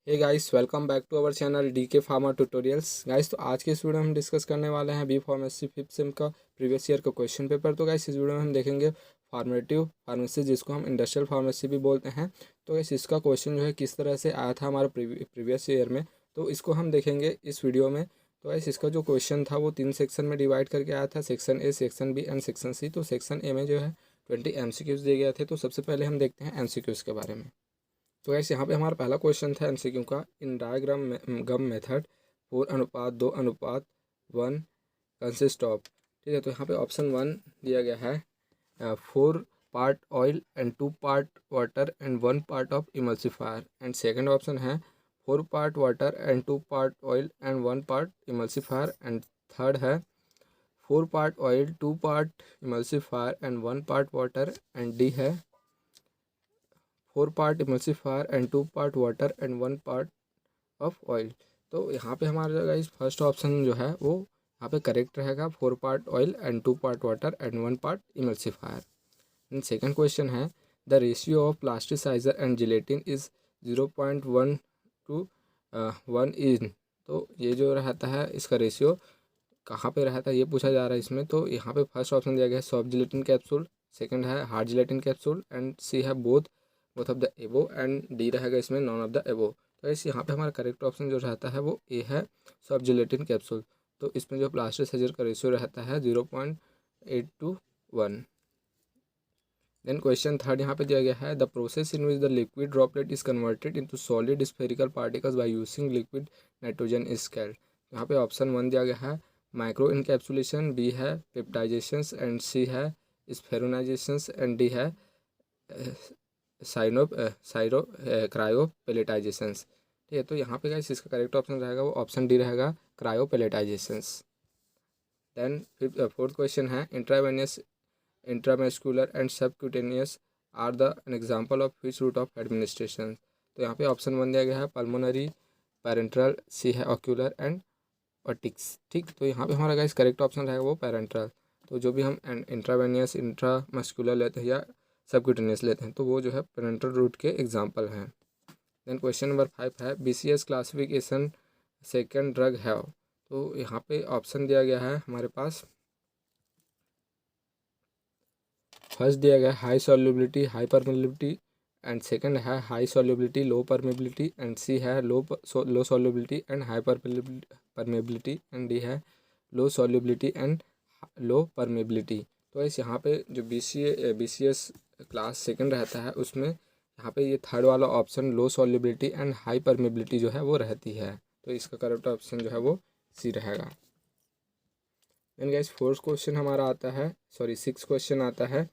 Hey guys, welcome back to our channel DK pharma tutorials. Guys, तो आज के इस वीडियो में हम डिस्कस करने वाले हैं बी फार्मेसी फिफ्थ सेम का प्रीवियस ईयर का क्वेश्चन पेपर। तो गाइस, इस वीडियो में हम देखेंगे फार्मेटिव फार्मेसी, जिसको हम इंडस्ट्रियल फार्मेसी भी बोलते हैं। तो गाइस, इसका क्वेश्चन जो है किस तरह से आया था हमारे प्रीवियस ईयर में, तो इसको हम देखेंगे इस वीडियो में। तो गाइस, इसका जो क्वेश्चन था वो 3 सेक्शन में डिवाइड करके आया था, section A, section B and section C. तो सेक्शन ए में जो है 20 MCQs दिए गए थे। तो सबसे पहले हम देखते हैं MCQs के बारे में। तो गैस, यहाँ पे हमारा पहला क्वेश्चन था MCQ का, in diagram gum method 4:2:1 consist of. ठीक है, तो यहाँ पे ऑप्शन 1 दिया गया है 4 part oil and 2 part water and 1 part of emulsifier. And second option है 4 part water and 2 part oil and 1 part emulsifier. And third है 4 part oil 2 part emulsifier and 1 part water. And D है 4 part emulsifier and 2 part water and 1 part of oil. तो यहाँ पे हमारा guys first option जो है वो यहाँ पे करेक्ट रहेगा, 4 part oil and 2 part water and 1 part emulsifier. And second question है the ratio of plasticizer and gelatin is 0.1 to 1 in. तो ये जो रहता है इसका रेशियो कहाँ पे रहता है ये पूछा जा रहा है इसमें। तो यहाँ पे फर्स्ट ऑप्शन दिया गया है सॉफ्ट जिलेटिन कैप्सूल, सेकंड है hard gelatin capsule, and C है both of the above, and D रहेगा इसमें नॉन ऑफ द एबो। तो इस यहाँ पे हमारा करेक्ट ऑप्शन जो रहता है वो ए है, सॉफ्ट जिलेटिन कैप्सूल। तो इसमें जो प्लास्टिसाइजर का रेशियो रहता है 0.8 to 1। देन क्वेश्चन थर्ड यहाँ पे दिया गया है the process in which the liquid droplet is converted into solid spherical particles by using liquid nitrogen is called. यहाँ पे ऑप्शन 1 दिया गया है माइक्रो इनकैप्सुलेशन, बी है पेप्टाइजेशन, एंड सी है स्फेरोनाइजेशन, एंड डी है क्रायोपेलेटाइजेशन। ठीक है, तो यहाँ पे गाइस इसका करेक्ट ऑप्शन रहेगा वो ऑप्शन डी रहेगा, क्रायोपेलेटाइजेशन। देन फोर्थ क्वेश्चन है intravenous, intramuscular and subcutaneous are the an example of which route of administration. तो यहाँ पे ऑप्शन 1 दिया गया है पल्मोनरी, पैरेंट्रल, सी है ऑक्यूलर एंड ऑटिक्स। ठीक, तो यहाँ पे हमारा गाइस करेक्ट ऑप्शन रहेगा वो पैरेंट्रल। तो जो भी हम इंट्रावेनियस, इंट्रामस्कुलर लेते हैं या सबक्यूटेनियस लेते हैं तो वो जो है पैरेंट्रल रूट के एग्जाम्पल हैं। देन क्वेश्चन नंबर 5 है BCS क्लासिफिकेशन सेकेंड ड्रग है। तो यहाँ पे ऑप्शन दिया गया है हमारे पास, फर्स्ट दिया गया है high solubility high permeability, and second है high solubility low permeability, and C है low solubility and high permeability, and D है low solubility and low permeability. तो इस यहाँ पे जो BCS क्लास सेकंड रहता है उसमें यहाँ पे ये थर्ड वाला option low solubility and high permeability जो है वो रहती है। तो इसका करेक्ट ऑप्शन जो है वो सी रहेगा। एंड गाइस फोर्थ क्वेश्चन हमारा आता है, सॉरी सिक्स क्वेश्चन आता है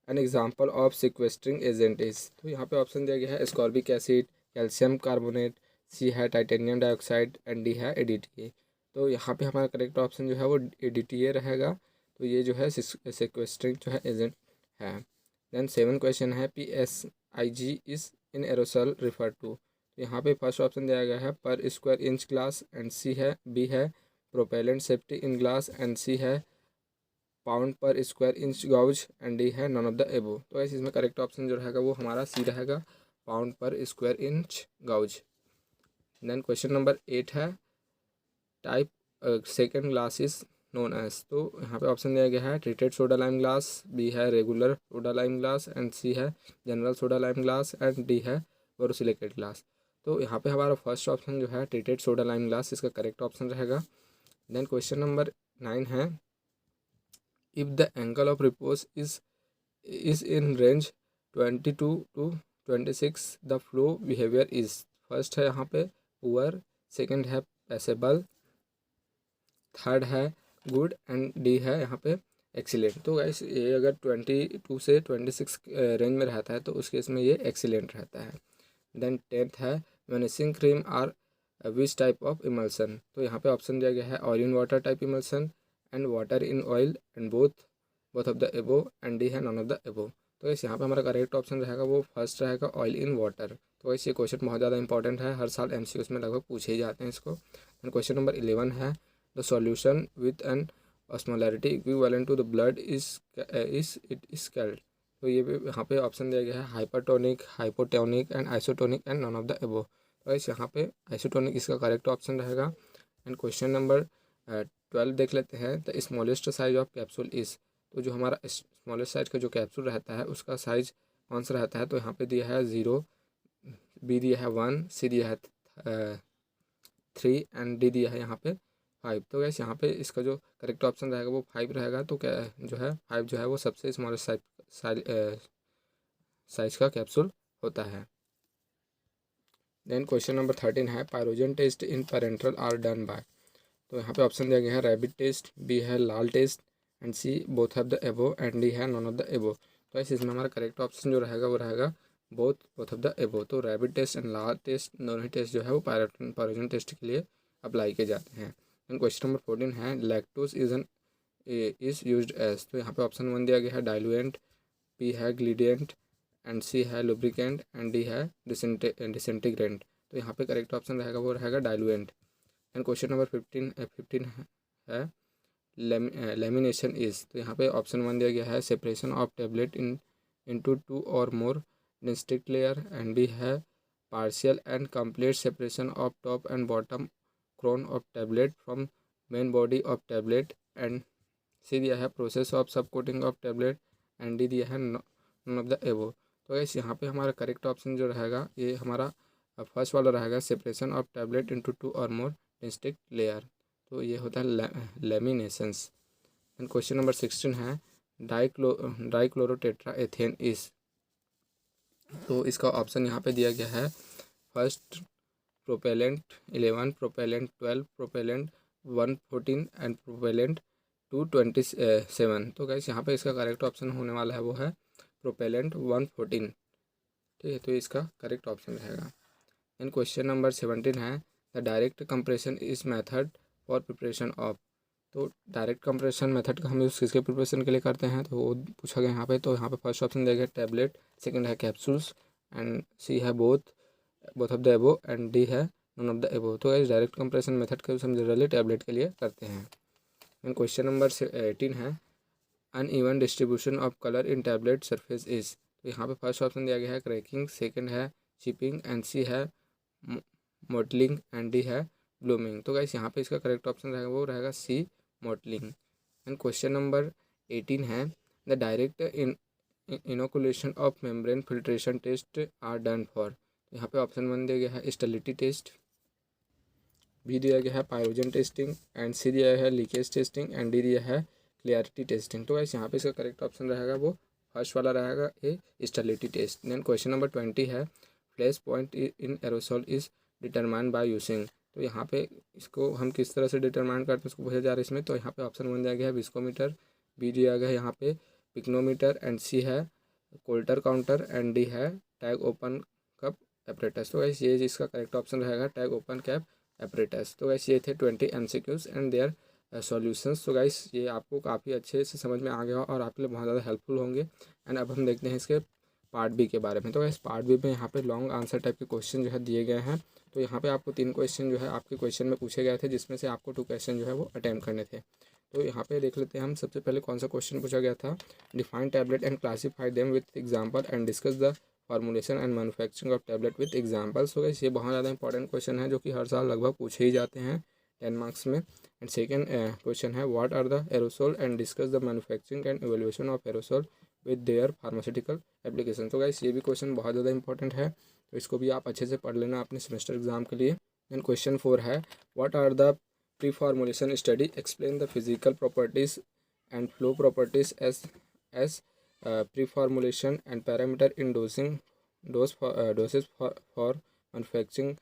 N example of sequestering agent is. तो यहाँ पे ऑप्शन दिया गया है स्कॉर्बिक एसिड, कैल्शियम कार्बोनेट, सी है टाइटेनियम डाइऑक्साइड, एंड डी है ADTA। तो यहाँ पे हमारा करेक्ट ऑप्शन जो है वो ADTA रहेगा। तो ये जो है सिक्वेस्ट्रिंग जो है एजेंट है। देन 7 क्वेश्चन है PSIG is in aerosol refer to. तो यहाँ पे फर्स्ट ऑप्शन दिया गया है per square inch glass, and B है propellant safety in glass, and C है pound per square inch gauge, and D है नॉन ऑफ द एबो। तो ऐसे इसमें करेक्ट ऑप्शन जो रहेगा वो हमारा सी रहेगा, pound per square inch gauge. Then question number 8 है type second glass is known as. तो यहाँ पे ऑप्शन दिया गया है treated soda lime glass, B है regular soda lime glass, and C है general soda lime glass, and D है बोरोसिलिकेट ग्लास। तो यहाँ पे हमारा फर्स्ट ऑप्शन जो है ट्रीटेड सोडा लाइम ग्लास इसका करेक्ट ऑप्शन रहेगा। देन क्वेश्चन नंबर 9 है if the angle of repose is in range 22 to 26 the flow behavior is। First है यहाँ पे पुअर, सेकंड है पैसेबल, थर्ड है गुड, एंड डी है यहाँ पे एक्सीलेंट। तो गाइस ये अगर 22 से 26 रेंज में रहता है तो उस केस में ये एक्सीलेंट रहता है। देन 10th है vanishing cream are which type of emulsion. तो यहाँ पे ऑप्शन दिया गया है oil in water type emulsion, and water in oil, and both of the above, and D है नॉन ऑफ द एबो। तो इस यहाँ पे हमारा करेक्ट ऑप्शन रहेगा वो फर्स्ट रहेगा ऑयल इन वाटर। तो इस ये क्वेश्चन बहुत ज़्यादा इंपॉर्टेंट है, हर साल MCQs में लगभग पूछे ही जाते हैं इसको। एंड क्वेश्चन नंबर 11 है the solution with an osmolarity equivalent to the blood is called. तो ये भी यहाँ पे ऑप्शन दिया गया है hypertonic, hypotonic, and isotonic, and none of the above. Guys यहाँ पे आइसोटोनिक इसका करेक्ट ऑप्शन रहेगा। एंड क्वेश्चन नंबर 12 देख लेते हैं। The smallest size of capsule is, तो जो हमारा स्मॉलेस्ट साइज का जो कैप्सूल रहता है उसका साइज कौन सा रहता है, तो यहाँ पे दिया है 0, बी दिया है 1, सी दिया है 3 एंड डी दिया है यहाँ पे 5। तो गैस यहाँ पे इसका जो करेक्ट ऑप्शन रहेगा वो 5 रहेगा। तो क्या जो है 5 जो है वो सबसे स्मॉलेस्ट साइज का कैप्सूल होता है। देन क्वेश्चन नंबर 13 है pyrogen test in parenteral are done by, तो यहाँ पे ऑप्शन दिया गया है रैबिट टेस्ट, बी है LAL test and C both of the above and D है नॉन ऑफ द एबो। तो ऐसे इसमें हमारा करेक्ट ऑप्शन जो रहेगा वो रहेगा बोथ ऑफ द एबो। तो rabbit test and LAL test दोनों ही टेस्ट जो है वो पायरोजन टेस्ट के लिए अप्लाई किए जाते हैं। देन क्वेश्चन नंबर 14 है लैक्टोज इज यूज्ड एज, तो यहाँ पे ऑप्शन 1 दिया गया है डाइल्यूएंट, बी है ग्लीडियंट एंड सी है लुब्रिकेंट एंड डी है डिसइंटीग्रेंट। तो यहाँ पे करेक्ट ऑप्शन रहेगा वो रहेगा डाइल्यूएंट। एंड क्वेश्चन नंबर 15 है लेमिनेशन इज, तो यहाँ पे ऑप्शन 1 दिया गया है सेपरेशन ऑफ टेबलेट इनटू 2 और more distinct layer and B है partial and complete separation of top and bottom crown of tablet from main body of tablet and C दिया है process of sub coating of tablet and D दिया है none of the above. तो gas यहाँ पे हमारा correct option जो रहेगा ये हमारा फर्स्ट वाला रहेगा सेपरेशन ऑफ टेबलेट इनटू 2 और मोर डिस्टिंक्ट लेयर, तो ये होता है लेमिनेशंस। एंड क्वेश्चन नंबर 16 है डाइक्लोरोटेट्रा एथेन इज, तो इसका ऑप्शन यहाँ पे दिया गया है first propellant 11, propellant 12, propellant 114 and propellant 227। तो गाइस यहाँ पे इसका करेक्ट ऑप्शन होने वाला है वो है प्रोपेलेंट 114, ठीक है, तो इसका करेक्ट ऑप्शन रहेगा। एंड क्वेश्चन नंबर 17 है the direct compression is method for preparation of, तो डायरेक्ट कंप्रेशन मेथड का हम यूज़ किसके प्रिपरेशन के लिए करते हैं, तो वो पूछा गया यहाँ पे। तो यहाँ पे फर्स्ट ऑप्शन दिया गया टैबलेट, सेकंड है कैप्सूल्स एंड सी है both of the above and D है नॉन ऑफ द एबो। तो इस डायरेक्ट कंप्रेशन मेथड का यूज़ हम जनरली टैबलेट के लिए करते हैं। एंड क्वेश्चन नंबर 18 है uneven distribution of colour in tablet surface is, तो यहाँ पे फर्स्ट ऑप्शन दिया गया है क्रैकिंग, सेकंड है चिपिंग एंड सी है मोटलिंग एंड डी है ब्लूमिंग। तो गाइस यहाँ पे इसका करेक्ट ऑप्शन रहेगा वो रहेगा C mottling. And question number 18 है the direct inoculation of membrane filtration test are done for, यहाँ पे ऑप्शन 1 दिया गया है स्टेरिलिटी टेस्ट, बी दिया गया है पायरोजन टेस्टिंग एंड सी दिया है लीकेज टेस्टिंग एंड डी दिया है क्लियरिटी टेस्टिंग। तो गाइस यहाँ पे इसका करेक्ट ऑप्शन रहेगा वो फर्स्ट वाला रहेगा A sterility test. Then question number 20 है flash point in aerosol is determined by using, तो यहाँ पे इसको हम किस तरह से डिटरमाइन करते हैं उसको पूछा जा रहा है इसमें। तो यहाँ पे ऑप्शन 1 दिया गया है विस्कोमीटर, बी दिया गया है यहाँ पे पिक्नोमीटर एंड सी है कोल्टर काउंटर एंड डी है टैग ओपन कप एपरेटस। तो गाइस ये इसका करेक्ट ऑप्शन रहेगा टैग ओपन कैप एपरेटस। तो गाइस ये थे 20 MCQs एंड देयर सॉल्यूशंस। तो गाइस ये आपको काफ़ी अच्छे से समझ में आ गया और आपके लिए बहुत ज़्यादा हेल्पफुल होंगे। एंड अब हम देखते हैं इसके पार्ट बी के बारे में। तो गाइस पार्ट बी में यहाँ पे लॉन्ग आंसर टाइप के क्वेश्चन जो है दिए गए हैं। तो यहाँ पे आपको 3 क्वेश्चन जो है आपके क्वेश्चन में पूछे गए थे, जिसमें से आपको 2 क्वेश्चन जो है वो अटैम्प्ट करने थे। तो यहाँ पे देख लेते हैं हम सबसे पहले कौन सा क्वेश्चन पूछा गया था। Define tablet and classify them with example and discuss the formulation and manufacturing of tablet with examples. तो गाइस ये बहुत ज़्यादा इंपॉर्टेंट क्वेश्चन है जो कि हर साल लगभग पूछे ही जाते हैं 10 मार्क्स में। एंड सेकेंड क्वेश्चन है what are the aerosol and discuss the manufacturing and evaluation of aerosol with their pharmaceutical application. तो गाइस ये भी क्वेश्चन बहुत ज़्यादा इंपॉर्टेंट है, तो इसको भी आप अच्छे से पढ़ लेना अपने सेमेस्टर एग्जाम के लिए। देन क्वेश्चन 4 है what are the pre formulation study explain the physical properties and flow properties as pre formulation and parameter in doses for manufacturing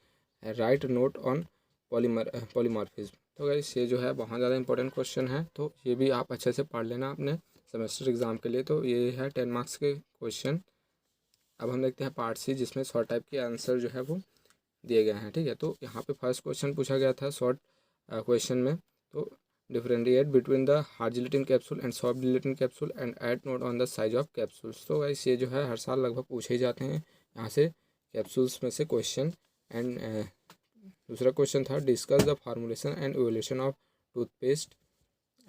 right note on polymorphism. तो गाइस ये जो है बहुत ज़्यादा important question है, तो ये भी आप अच्छे से पढ़ लेना अपने सेमेस्टर एग्जाम के लिए। तो ये है 10 मार्क्स के क्वेश्चन। अब हम देखते हैं पार्ट सी, जिसमें शॉर्ट टाइप के आंसर जो है वो दिए गए हैं, ठीक है। तो यहाँ पे फर्स्ट क्वेश्चन पूछा गया था शॉर्ट क्वेश्चन में, तो differentiate between the hard gelatin capsule and soft gelatin capsule and add note on the size of capsules. तो गाइस ये जो है हर साल लगभग पूछे ही जाते हैं यहाँ से कैप्सूल्स में से क्वेश्चन। एंड दूसरा क्वेश्चन था discuss the formulation and evolution of toothpaste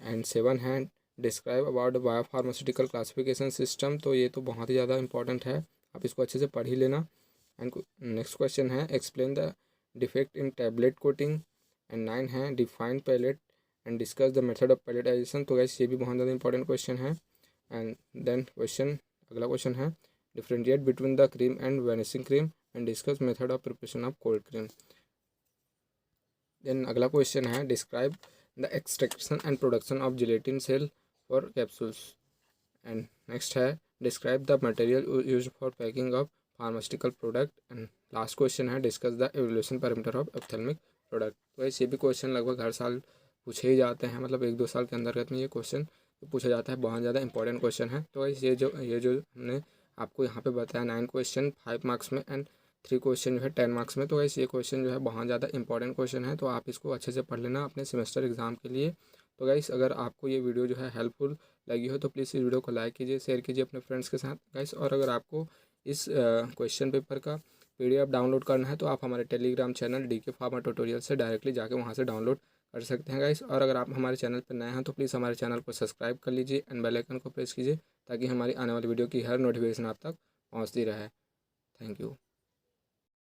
and 7 है describe about the biopharmaceutical classification system. तो ये तो बहुत ही ज़्यादा इंपॉर्टेंट है, आप इसको अच्छे से पढ़ ही लेना। एंड नेक्स्ट क्वेश्चन है explain the defect in tablet coating, and 9 है define pellet and discuss the method of pelletization. तो गाइस ये भी बहुत ज़्यादा इंपॉर्टेंट क्वेश्चन है। एंड देन अगला क्वेश्चन है differentiate between the cream and vanishing cream and discuss method of preparation of cold cream. Then अगला क्वेश्चन है describe the extraction and production of gelatin cell for capsules. And next है describe the material used for packing of pharmaceutical product. And last question है discuss the evolution parameter of ophthalmic product. तो ये भी question लगभग हर साल पूछे ही जाते हैं, मतलब 1-2 साल के अंतर्गत में ये क्वेश्चन पूछा जाता है। बहुत ज़्यादा इंपॉर्टेंट क्वेश्चन है। तो ये जो हमने आपको यहाँ पे बताया 9 क्वेश्चन 5 मार्क्स में एंड 3 क्वेश्चन जो है 10 मार्क्स में। तो गाइस ये क्वेश्चन जो है बहुत ज़्यादा इंपॉर्टेंट क्वेश्चन है, तो आप इसको अच्छे से पढ़ लेना अपने सेमेस्टर एग्जाम के लिए। तो गाइस अगर आपको ये वीडियो जो है हेल्पफुल लगी हो तो प्लीज़ इस वीडियो को लाइक कीजिए, शेयर कीजिए अपने फ्रेंड्स के साथ गाइस। और अगर आपको इस क्वेश्चन पेपर का PDF डाउनलोड करना है तो आप हमारे Telegram channel DK pharma tutorial से डायरेक्टली जाके वहाँ से डाउनलोड कर सकते हैं गाइस। और अगर आप हमारे चैनल पर नए हैं तो प्लीज़ हमारे चैनल को सब्सक्राइब कर लीजिए एंड बेल आइकन को प्रेस कीजिए ताकि हमारी आने वाली वीडियो की हर नोटिफिकेशन आप तक पहुँचती रहे। Thank you.